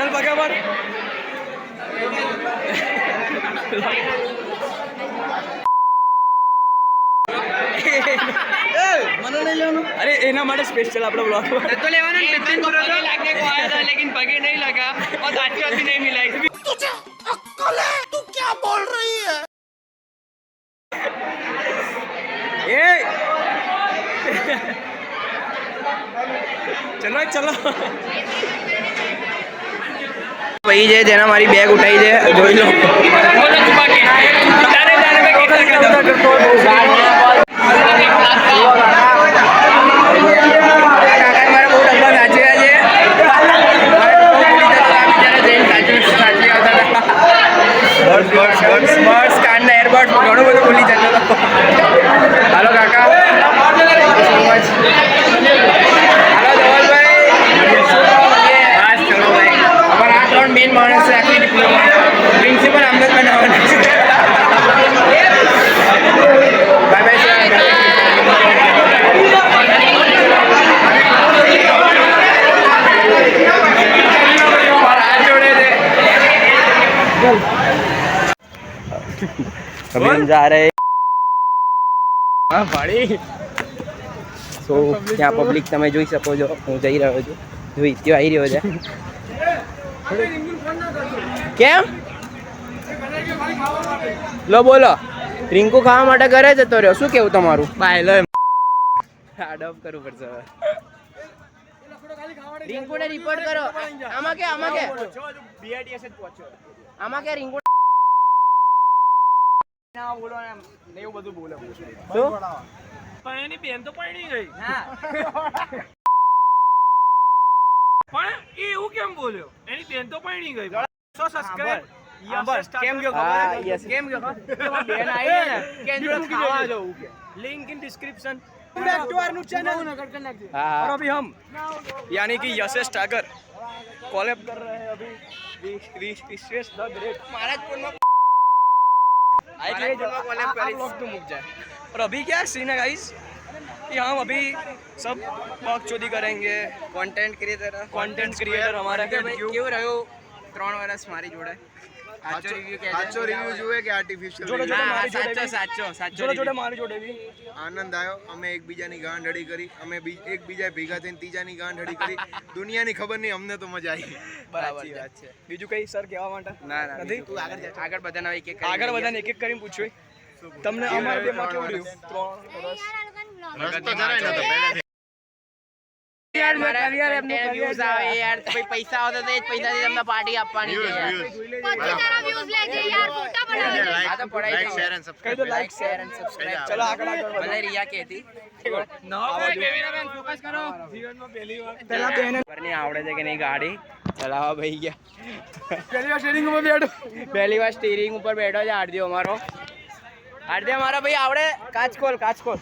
चल पका पर મને નહીં લેવાનું. અરે એના માટે સ્પેશિયલ આપણો બ્લોગ તો લેવાનો ને પિતન કરો તો લાગને को आया था लेकिन पगे नहीं लगा और आती आती नहीं मिलाई. तुझे अक्ल है? तू क्या बोल रही है? ए चलो चलो ભાઈ જે જેના મારી બેગ ઉઠાઈ છે જોઈ લો. એરબડ ઘણું બધું ભૂલી જતો હતો. હાલો કાકા, मेन मानस से आखिरी डिप्लोमा प्रिंसिपल अहमद बनावना. Bye bye sir. और हाथ जोड़े थे. अभी हम जा रहे हैं. हाँ भाड़ी सो यहाँ पब्लिक તમે જોઈ શકો છો. હું જઈ રહ્યો છું. જોઈ ત્યાં આવી રહ્યો છે. કેમ લો બોલો. રિંકુ ખાવા માટે ઘરે જતો રહ્યો. શું કેવું તમારું? બાય લો અડોપ કરવું પડશે. રિંકુને રિપોર્ટ કરો. આમાં કે બીઆરટીએસ જ પહોંચ્યો. આમાં કે રિંકુ ના બોલો ને એવું બધું બોલે. શું પણ એની બેન તો પડી ગઈ. હા પણ એ એવું કેમ બોલ્યો? એની બેન તો પડી ગઈ. 100 સબસ્ક્રાઇબ કેમ ગયો ખબર? યસ કેમ ગયો? બેન આવી ને કે જોડે ખાવા જવું કે link in description. Back to our new channel. और अभी हम यानी कि यशेश टागर कोलैब कर रहे हैं अभी विश्वेश द ग्रेट महाराजपुर में. महाराजपुर में कोलैब करी तो मुक जाए. और अभी क्या सीन है गाइस कि हम अभी सब बकचोदी करेंगे. कंटेंट क्रिएटर हमारा क्यों रहो 3 વર્ષ મારી જોડે. સાચો રિવ્યુ જોઈએ કે આર્ટિફિશિયલ? સાચો જોડે મારી જોડે બી આનંદ આવ્યો. અમે એકબીજાની ગાંઠ હડી કરી. અમે એકબીજા ભેગા થઈને ત્રીજાની ગાંઠ હડી કરી. દુનિયાની ખબર નહીં, અમને તો મજા આવી. બરાબર વાત છે. બીજું કઈ સર કહેવા માટે? ના નથી. તું આગળ બધાને એક એક કરીને પૂછ્યું તમને અમારે બે માં કેવું રહ્યું? 3 વર્ષ રસ્તો જરાય નતો પહેલેથી. યાર મારા વ્યૂઝ આવે યાર. ભાઈ પૈસા આવતો તો એ જ પૈસાથી તમને પાર્ટી આપવાની છે યાર. પછી તારા વ્યૂઝ લેજે યાર. ફોટા બનાવજે. આ તો પડાઈ like share and subscribe. Like share and subscribe. ચલો આગળ ભલે રિયા કહેતી ના કેમેરામેન ફોકસ કરો. જીવનમાં પહેલી વાર પહેલા બેન ની આવડે છે કે નહીં ગાડી ચલાવવા ભાઈ ગયા. પહેલી વાર સ્ટીરિંગ ઉપર બેઠો. પહેલી વાર સ્ટીરિંગ ઉપર બેઠો છે આરદીઓ અમારો. આરદીઓ મારો ભાઈ આવડે. કાચ ખોલ.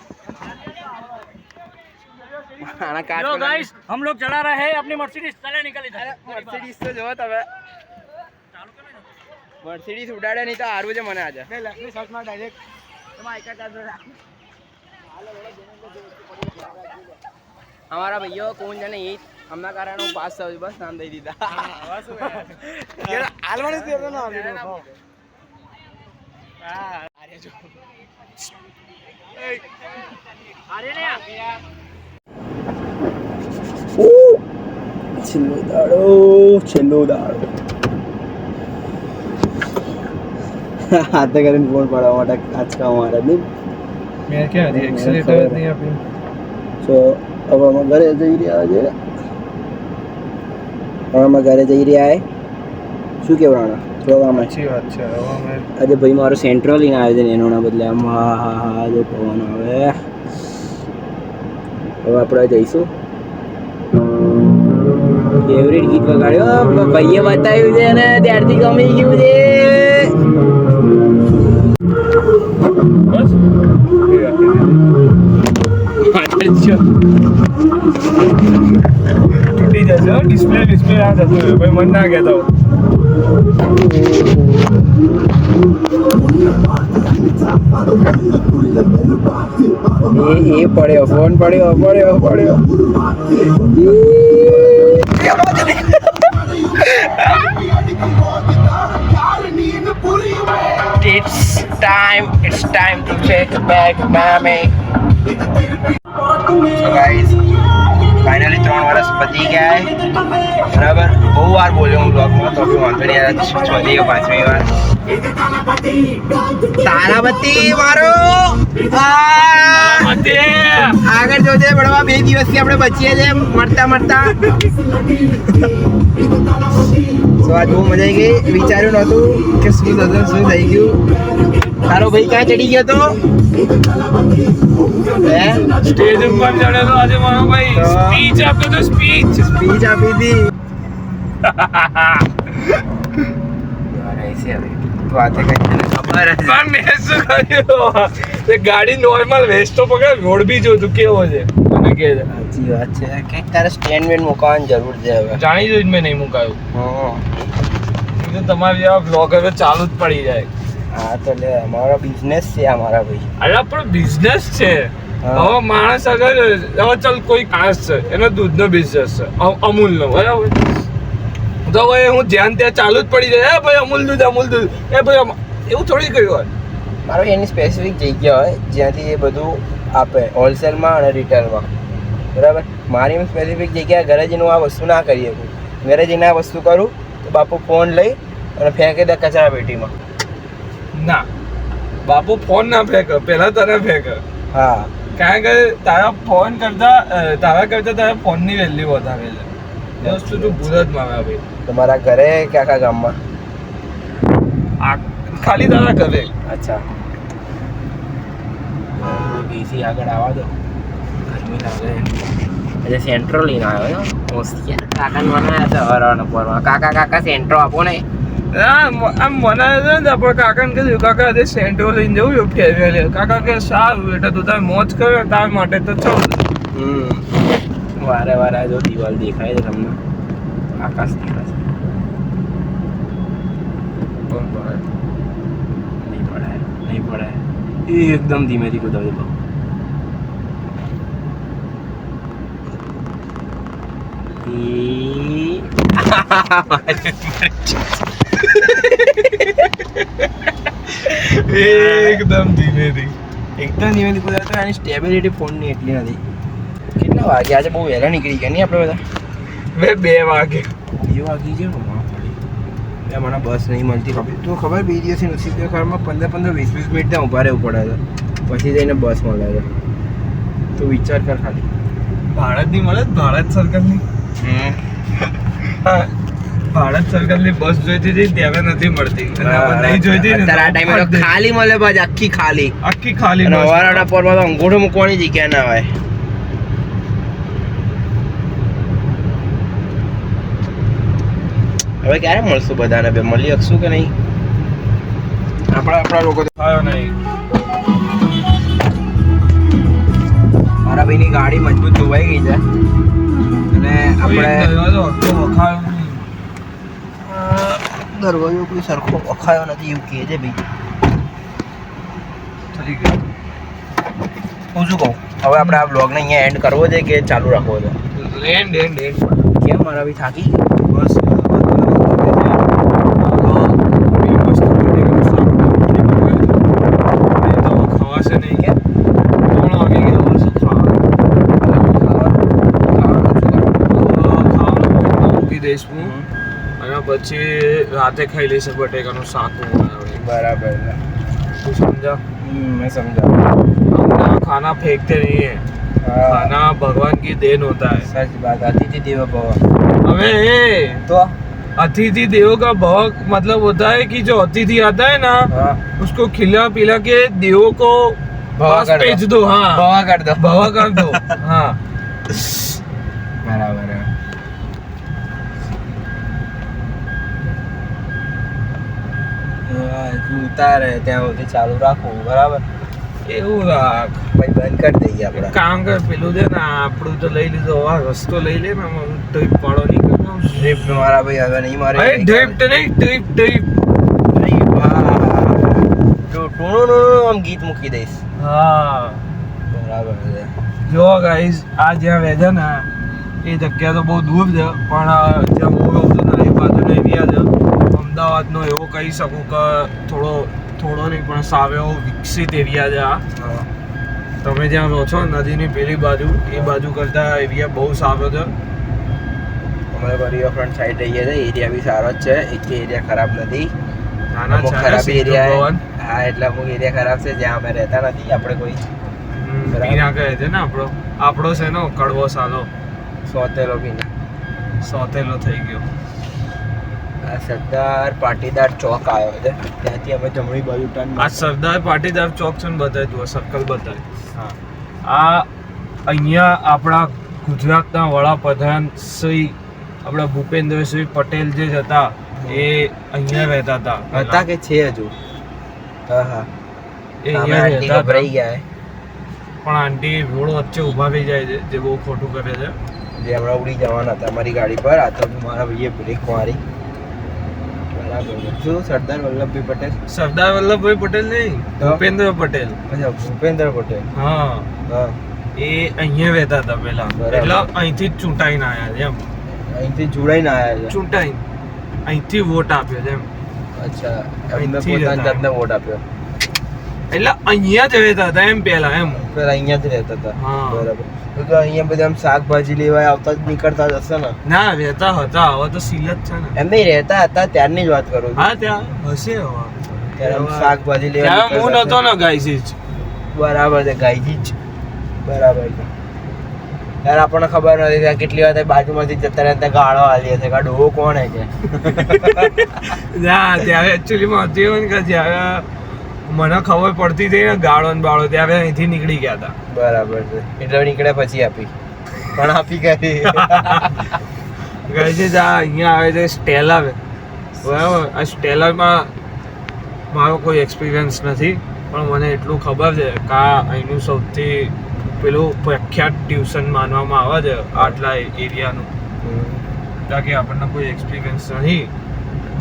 लो गाइस हम लोग चला रहे हैं अपनी मर्सिडीज. चले निकल इधर. मर्सिडीज तो जो तब मर्सिडीज उड़ाड़े नहीं तो हारू जे मने આજે બે લાખની શર્ટમાં ડાયરેક્ટ તમારા એકા ચાર્જર हमारा भैया कौन जाने ये हमना कारण હું પાસ થયો બસ નામ દઈ દીધા. હા શું યાર આલવાની છે એનો નામ લીધો. હા અરે જો અરે ને યાર છેલ્લો દાડો હાથે કરીને ફોન પાડવા માટે આંચકા મારા નહીં. મેં ક્યાં હતી એક્સેલેટર નહીં આપ્યું. સો હવે અમે ઘરે જઈ રહ્યા છે. શું કેવું રાણા? પ્રોગ્રામ अच्छी વાત છે. આજે ભાઈ મારો સેન્ટ્રલ લઈને આવ્યો છે ને એનોના બદલે આમ હા જો પવન આવે. હવે આપણે જઈશું. ફેવરેટ ગીત વગાડ્યો ભાઈએ બતાવ્યું છે અને ત્યારથી ગમી ગયું છે. તૂટી જશે ડિસ્પ્લે આ જતું ભાઈ મન ના કહેતો. એ પડ્યો ફોન પડ્યો. back, mami. So guys, finally 3 વર્ષ પતી ગયા બરાબર. બહુ વાર બોલ્યો હું બ્લોગમાં, તો બી વાંધો નહીં યાર, 6મી કે 5મી વાર. તારાપતિ મારો આગળ જોજે બળવા, 2 દિવસથી આપણે બચીએ છે મળતા તો આજ બહુ મજા આવી ગઈ. વિચાર્યું નહોતું કે શું થતું શું થઈ ગયું. તારો ભાઈ ક્યાં ચડી ગયો તો? સ્ટેજ ઉપર ચડેલો આજે મારો ભાઈ, સ્પીચ આપતો તો. સ્પીચ આપી હતી. ગાડી નોર્મલ વેસ્ટો પકડ, રોડ બી જોતું કેવો છે. મને કે સાચી વાત છે. કંઈક તારે સ્ટેન્ડ વેન્ડ મુકાવવાની જરૂર છે હવે. જાણી જોઈને મેં નહીં મુકાયું. તમારે જેવા બ્લોગ હવે ચાલુ જ પડી જાય. હા તો લે, અમારો બિઝનેસ છે અમારા ભાઈ. અરે પણ બિઝનેસ છે. હવે માણસ અગર હવે ચાલ કોઈ કાંસ છે, એનો દૂધનો બિઝનેસ છે, અમૂલનો, બરાબર. તો ભાઈ હું જ્યાં ત્યાં ચાલુ જ પડી જાય, એ ભાઈ અમૂલ દૂધ, એ ભાઈ એવું થોડી કર્યું હોય. મારો એની સ્પેસિફિક જગ્યા હોય જ્યાંથી એ બધું આપે, હોલસેલમાં અને રિટેલમાં, બરાબર. મારી સ્પેસિફિક જગ્યા ઘરે જઈને હું આ વસ્તુ ના કરી શકું. ઘરે જઈને આ વસ્તુ કરું તો બાપુ ફોન લઈ અને ફેંકી દે કચરા પેટીમાં. ના, બાપુ ફોન ના ફેંક, પહેલા તને ફેંક. હા, કારણ કે તારા ફોનની વેલ્યુ વધારે છે. એ વસ્તુ તું ભૂલ જ મારા ભાઈ. તમારા ઘરે કે આખા ગામમાં? ખાલી તારા ઘરે. અચ્છા, એસી આગળ આવવા દો, ગરમી લાગે. એટલે સેન્ટ્રો લઈને આવ્યો ને, મસ્ત યાર. કાકાને બનાવ્યા છે હરાવાના પોરમાં. કાકા સેન્ટ્રો આપો ને. આમ બનાવે છે ને, આપણે કાકાને કીધું, કાકા આજે સેન્ટ્રો લઈને જવું છું ફેરવે. કાકા કે સારું, એટલે તું તારે મોજ કરે, તાર માટે તો ચલ. વારે જો દિવાલ દેખાય છે તમને, આકાશ દેખાય છે. નહીં પડાય. એકદમ ધીમેથી કૂદાવજો બહુ. એકદમ ધીમેથી કૂદાવતો. એની સ્ટેબિલિટી ફોનની એટલી નથી. કેટલા વાગે આજે? બહુ વહેલા નીકળી ગયા નહીં આપણે બધા? 2 વાગે. 2 વાગી ગયો. મને બસ નહીં મળતી. ખબર 2 દિવસથી નસીબ ખરમાં 15-20 મિનિટ ત્યાં ઊભા રહેવું પડે છે, પછી જઈને બસ મળે છે. તું વિચાર કર ખાલી. ભારત ની મળે, ભારત સર્કલની બસ જોઈતી હતી ત્યારે નથી મળતી. નહીં જોઈતી ને આ ટાઈમે ખાલી મળે, બસ આખી ખાલી. નવારાના પોરમાં તો અંગૂઠો મૂકવાની જગ્યા ના હોય. હવે ક્યારે મળશું બધાને? બે મળી શકશું કે નહીં? આપણા લોકો તો ખાયો નહીં. મારા ભાઈની ગાડી મજબૂત ધોવાઈ ગઈ છે અને આપણે દરવાજો કોઈ સરખો અખાયો નથી એવું કહે છે ભાઈ. હું શું કહું, હવે આપણે આ બ્લોગને અહીંયા એન્ડ કરવો છે કે ચાલુ રાખવો છે? એન્ડ કેમ મારા ભાઈ થાકી બસ? ખવાશે નહીં કે 3 વાગે મૂકી દઈશ હું, અને પછી રાતે ખાઈ લઈશ બટેકાનું શાક. બરાબર, તું સમજા? मैं समझा. खाना फेंकते नहीं है, खाना भगवान की देन होता है. सच बात. अतिथि देवो भव. अबे तो अतिथि देवो का भव मतलब होता है कि जो अतिथि आता है ना, उसको खिला पिला के देवों को भेज दो. हाँ, भवा कर दो. हाँ, बराबर है. ઉતારે ત્યાં સુધી ચાલુ રાખવું. બરાબર, એવું રાખ ભાઈ. બંધ કરી દઈએ આપણે. કામ કર, પેલું છે ને આપણું તો લઈ લીધો, આ રસ્તો લઈ લે ને, ટ્રીપ પાડો નહીં કરવો. ડ્રિફ્ટ મારા ભાઈ હવે નહીં મારે. ડ્રિફ્ટ નહીં, ટ્રીપ. આમ ગીત મૂકી દઈશ. હા, બરાબર છે. જો ગાઈઝ, આ જ્યાં રહે છે ને એ જગ્યા તો બહુ દૂર છે, પણ જ્યાં હું રહું છું ને એ બાજુ એરિયા છે અમદાવાદનો, એવો કહી શકું કે થોડો નહીં પણ સાવ એવો વિકસિત એરિયા છે આ. તમે જ્યાં રહો છો નદીની પેલી બાજુ એ બાજુ કરતા એરિયા બહુ સારો છે. અમારે રિવરફ્રન્ટ સાઈડ રહીએ છીએ, એરિયા બી સારો જ છે, એક એરિયા ખરાબ નથી. નાના અમુક છે ખરાબ સિંધુ એરિયા ભવન. હા, એટલે અમુક એરિયા ખરાબ છે જ્યાં અમે રહેતા નથી આપણે કોઈ. પીના કહે છે ને આપણો છે ને કડવો સાલો સોતેલો બી ના. સોતેલો થઈ ગયો. આ સરદાર પાટીદાર ચોક આવ્યો છે, ત્યાંથી અમે જમણી બાજુ ટર્ન. આ સરદાર પાટીદાર ચોક છે ને બતાવી દો, સર્કલ બતાવી. હા, આ અહીંયા આપણા ગુજરાતના વડાપ્રધાન શ્રી આપણા ભૂપેન્દ્રસિંહ પટેલ જે હતા એ અહીંયા રહેતા હતા. હતા કે છે હજુ? હા હા, એ અહીંયા રહેતા હતા. ગભરાઈ ગયા પણ આંટી રોડ વચ્ચે ઊભા થઈ જાય છે, જે બહુ ખોટું કરે છે. જે હમણાં ઉડી જવાના હતા અમારી ગાડી પર. આ તો મારા ભાઈએ બ્રેક મારી. બરાબર. શું સરદાર વલ્લભભાઈ પટેલ? સરદાર વલ્લભભાઈ પટેલ નહીં, તો? ભૂપેન્દ્ર પટેલ. અચ્છા, ભૂપેન્દ્ર પટેલ. હા, હા, એ અહીંયા રહેતા હતા પેલા. બરાબર. એટલે અહીંથી જ ચૂંટાઈને આવ્યા છે એમ. અહીંથી જોડાઈને આવ્યા છે. ચૂંટાઈને અહીંથી વોટ આપ્યો છે એમ. અચ્છા, એમને અહીંથી જ પોતાની હતા. જાતને વોટ આપ્યો. એટલે અહીંયા જ રહેતા હતા એમ પેલા એમ. પેલા અહીંયા જ રહેતા હતા. હા. બરાબર. તો અહીંયા બધા આમ શાકભાજી લેવા આવતા જ નીકળતા જ હશે ને? ના રહેતા હતા, હવે તો સીલ જ છે ને. એમ નહીં, રહેતા હતા ત્યારની જ વાત કરું છું. હા ત્યાં હશે હવે. ત્યારે આમ શાકભાજી લેવા ત્યાં હું નીકળતા નતો ને ગાઈસી જ. હશે. બરાબર છે, ગાયજી જ. બરાબર છે. યાર આપણને ખબર નથી ત્યાં કેટલી વાર બાજુમાંથી જતા રહ્યા ગાળો હાલી હશે કે આ ડોહો કોણ હે કે. ના ત્યારે એકચ્યુઅલીમાં હતી એવું ને કે જ્યારે મને ખબર પડતી હતી ને ગાળો ને બાળો ત્યારે અહીંથી નીકળી ગયા હતા. બરાબર છે, એટલે નીકળ્યા પછી આપી પણ આપી કરી. ગાઈસી આ અહીંયા આવે છે સ્ટેલર. બરાબર, આ સ્ટેલરમાં મારો કોઈ એક્સપિરિયન્સ નથી, પણ મને એટલું ખબર છે કે આ અહીંનું સૌથી પેલું પ્રખ્યાત ટ્યુશન માનવામાં આવે છે આટલા એરિયાનું. કારણ કે આપણને કોઈ એક્સપિરિયન્સ નહીં.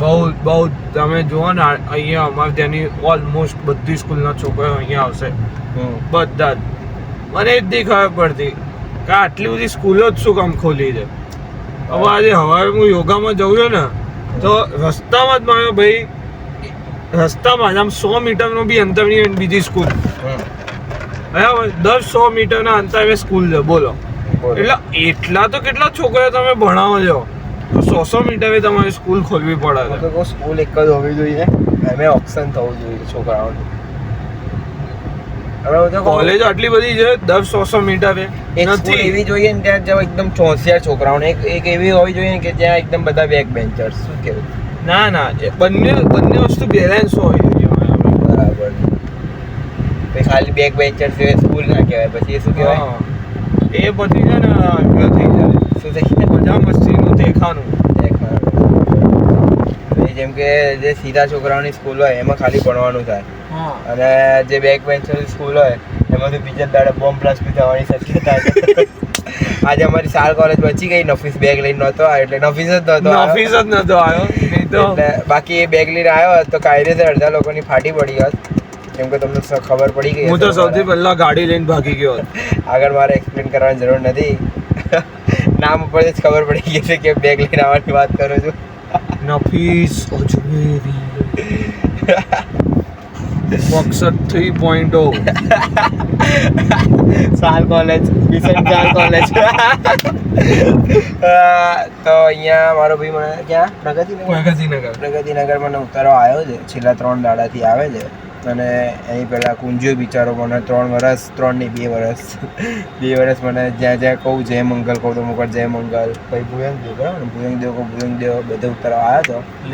બહુ તમે જુઓ ને અહીંયા અમારે ત્યાંની ઓલમોસ્ટ બધી સ્કૂલના છોકરાઓ અહીંયા આવશે, બધા જ. મને જ નહીં ખબર પડતી કે આટલી બધી સ્કૂલો જ શું કામ ખોલી છે. હવે આજે સવારે હું યોગામાં જઉં છું ને તો રસ્તામાં જ મારો ભાઈ, રસ્તામાં જ આમ 100 મીટરનો બી અંતરની બીજી સ્કૂલ. બરાબર, 100 મીટરના અંતરે સ્કૂલ છે. બોલો, એટલે એટલા તો કેટલા છોકરા તમે ભણાવો છો, તો 100 મીટરે તમારે સ્કૂલ ખોલવી પડે છે. તો સ્કૂલ એક જ હોવી જોઈએ, એમે ઓપ્શન થવું જોઈએ છોકરાઓને. કોલેજ આટલી બધી છે 100 મીટરે એક સ્કૂલ એવી જોઈએ ને ત્યાં જ્યાં એકદમ 64 છોકરાઓને, એક એવી હોવી જોઈએ ને કે જ્યાં એકદમ બધા બેક બેન્ચર્સ. શું કેવું? ના બંને વસ્તુ બેલેન્સ હોય. બરાબર. ખાલી બેક બેન્ચર સિવાય સ્કૂલ ના કહેવાય, પછી એ શું કહેવાય? એ પછી છે ને થઈ જાય શું થઈ જાય? મજા મસ્તીનું દેખાનું. જેમ કે જે સીધા છોકરાઓની સ્કૂલ હોય એમાં ખાલી ભણવાનું થાય, હા, અને જે બેક બેન્ચરની સ્કૂલ હોય એમાં તો બીજા દાડે બોમ્બ બ્લાસ્ટ બી થવાની શક્યતા છે. આજે અમારી સાર કોલેજ બચી ગઈ, નફીસ બેગ લઈને નહોતો આવ્યો, એટલે નફીસ જ નહોતો નફીસ જ નતો આવ્યો. નહીં તો એટલે બાકી એ બેગ લઈને આવ્યો હોત તો કાયદેસર અડધા લોકોની ફાટી પડી હોત. કેમ કે તમને ખબર પડી ગઈ. હું તો સૌથી પહેલા ગાડી લઈને ભાગી ગયો. આગળ મારે એક્સપ્લેન કરવાની જરૂર નથી. નામ ઉપરથી જ ખબર પડી ગઈ છે કે બેગ લઈને આવવાની વાત કરું છું. નફીસ અજમેરી મકસદ 3.0 સાલ કોલેજ, મિશન ચાર કોલેજ. તો અહીંયા મારો ભાઈ મને ક્યાં પ્રગતિનગર મને ઉતારવા આવ્યો છે. છેલ્લા 3 દાડાથી આવે છે. અને એની પહેલાં કુંજો બિચારો મને 2 વર્ષ મને જ્યાં જ્યાં કહું જય મંગલ કહું તો મુકર જય મંગલ. પછી ભુયંગદેવ, બરાબર ને, ભુયંગદેવ બધે ઉતારવા આવ્યો હતો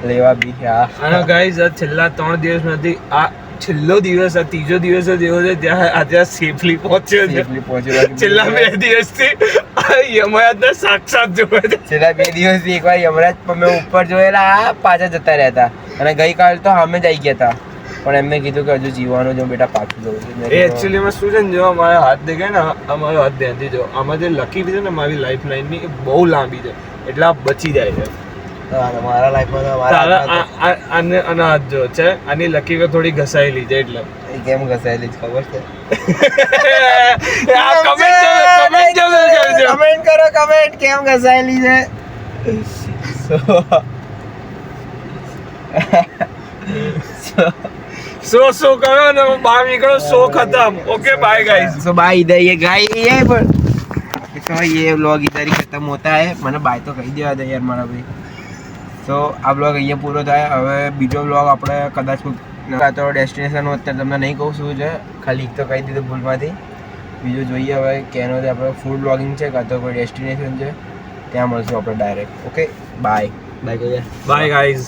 લેવા બી. હા, અને ગાઈઝ આ છેલ્લા 3 દિવસમાંથી આ છેલ્લો દિવસ, આ ત્રીજો દિવસ જ એવો છે ત્યાં આજે સેફલી પહોંચ્યો છે. છેલ્લા 2 દિવસથી યમરાજને સાક્ષાત જોવે છે. છેલ્લા 2 દિવસથી એકવાર યમરાજ મેં ઉપર જોયેલા, પાછા જતા રહેતા. અને ગઈકાલ તો અમે જ આવી ગયા હતા, પણ એમને કીધું કે હજુ જીવવાનું જો બેટા, પાછું જવું છે. એ એકચ્યુઅલીમાં શું છે ને, જો અમારા હાથ દેખાય ને, અમારો હાથ ધ્યાનથી જો, આમાં જે લકી છે ને મારી લાઈફ લાઈનની એ બહુ લાંબી છે, એટલે આ બચી જાય છે. મારા લાઈફમાં તો આને હાથ જો છે, આની લકીરો થોડી ઘસાયેલી છે એટલે. કેમ ઘસાયેલી ખબર છે? કમેન્ટ કરો, કેમ ઘસાયેલી છે. શો કર્યો ને હું બહાર નીકળ્યો, શો ખતમ. Okay bye guys. So bye इधर ये गाय ये पर तो ये व्लॉग इधर ही खत्म होता है. મને બાય તો કહી દેવા દે યાર મારા ભાઈ. તો આ વ્લોગ અહીંયા પૂરો થાય. હવે બીજો વ્લોગ આપણે કદાચ તો ડેસ્ટિનેશન અત્યારે તમને નહીં કહું શું છે, ખાલી એક તો કહી દીધું ભૂલમાંથી. બીજું જોઈએ હવે કેનો આપણે ફૂડ વ્લોગિંગ છે કાં તો કોઈ ડેસ્ટિનેશન છે, ત્યાં મળશું આપણે ડાયરેક્ટ. Okay bye. બાય કહીએ. Bye guys.